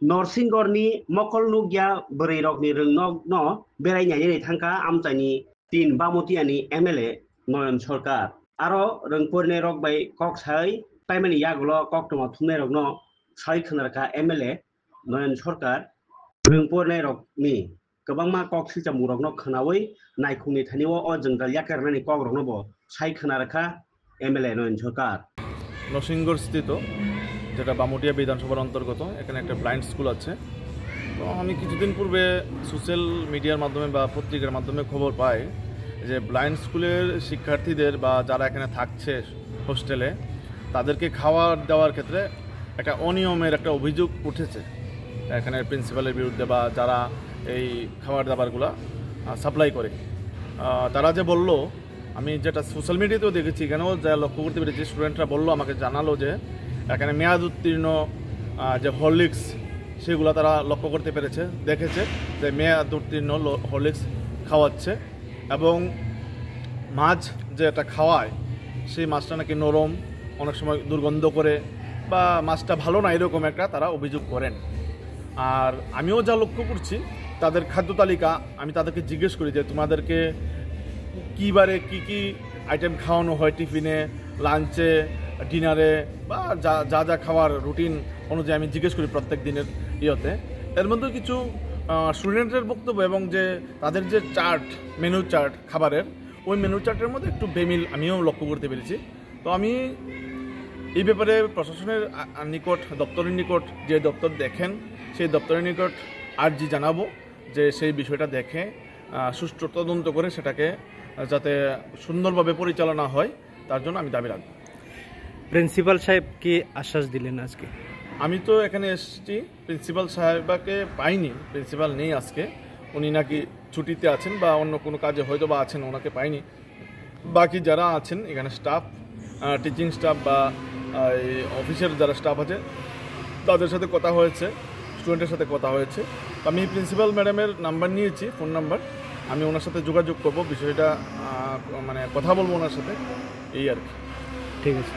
नरसिंगरनि मकल नुगिया बोरै रकनि रोंनक न बेरायनायनि थांखा आमचाइनि तीन बामुतियानि एमएलए नयन सरकार आरो रोंपुरनि रक बाय कक साइ पाइमानि यागुल कक तमा थुमनाय रक न साइ खोनारका एमएलए नयन सरकार रोंपुरनि रकनि गोबांमा कक सिजामु रक न खोनावै नायखुंनि थानिव अ जोंदाल याकेरनानि कक रक न बो साइ खोनारका एमएलए नयन सरकार নরসিংগড় স্থিত যেটা বামুটিয়া বিধানসভার অন্তর্গত এখানে একটা ব্লাইন্ড স্কুল আছে। তো আমি কিছুদিন পূর্বে সোশ্যাল মিডিয়ার মাধ্যমে বা পত্রিকার মাধ্যমে খবর পাই যে ব্লাইন্ড স্কুলের শিক্ষার্থীদের বা যারা এখানে থাকছে হোস্টেলে তাদেরকে খাবার দেওয়ার ক্ষেত্রে একটা অনিয়মের একটা অভিযোগ উঠেছে এখানে প্রিন্সিপালের বিরুদ্ধে বা যারা এই খাবার দাবারগুলো সাপ্লাই করে। তারা যে বলল, আমি যেটা সোশ্যাল মিডিয়াতেও দেখেছি, এখানেও যা লক্ষ্য করতে পেরেছি, স্টুডেন্টরা বললো আমাকে জানালো যে এখানে মেয়াদ উত্তীর্ণ যে হরলিক্স সেগুলো তারা লক্ষ্য করতে পেরেছে, দেখেছে যে মেয়াদ উত্তীর্ণ হরলিক্স খাওয়াচ্ছে এবং মাছ যে এটা খাওয়ায় সেই মাছটা নাকি নরম, অনেক সময় দুর্গন্ধ করে বা মাছটা ভালো না এরকম একটা তারা অভিযোগ করেন। আর আমিও যা লক্ষ্য করছি তাদের খাদ্য তালিকা, আমি তাদেরকে জিজ্ঞেস করি যে তোমাদেরকে কী বারে কী কী আইটেম খাওয়ানো হয় টিফিনে, লাঞ্চে, ডিনারে বা যা যা খাওয়ার রুটিন অনুযায়ী আমি জিজ্ঞেস করি প্রত্যেক দিনের ইয়েতে। এর মধ্যে কিছু স্টুডেন্টের বক্তব্য এবং যে তাদের যে চার্ট, মেনু চার্ট খাবারের, ওই মেনু চার্টের মধ্যে একটু বেমিল আমিও লক্ষ্য করতে পেরেছি। তো আমি এই ব্যাপারে প্রশাসনের নিকট, দপ্তরের নিকট, যে দপ্তর দেখেন সেই দপ্তরের নিকট আর্জি জানাবো যে সেই বিষয়টা দেখে সুষ্ঠু তদন্ত করে সেটাকে যাতে সুন্দরভাবে পরিচালনা হয় তার জন্য আমি দাবি রাখব। প্রিন্সিপাল সাহেব কি আশ্বাস দিলেন আজকে? আমি তো এখানে এসেছি, প্রিন্সিপাল সাহেবকে পাইনি, প্রিন্সিপাল নেই আজকে, উনি নাকি ছুটিতে আছেন বা অন্য কোনো কাজে হয়তো বা আছেন, ওনাকে পাইনি। বাকি যারা আছেন এখানে স্টাফ, টিচিং স্টাফ বা অফিসের যারা স্টাফ আছে তাদের সাথে কথা হয়েছে, স্টুডেন্টের সাথে কথা হয়েছে। আমি প্রিন্সিপাল ম্যাডামের নাম্বার নিয়েছি, ফোন নাম্বার, আমি ওনার সাথে যোগাযোগ করব, বিষয়টা মানে কথা বলবো ওনার সাথে, এই আর কি। ঠিক আছে।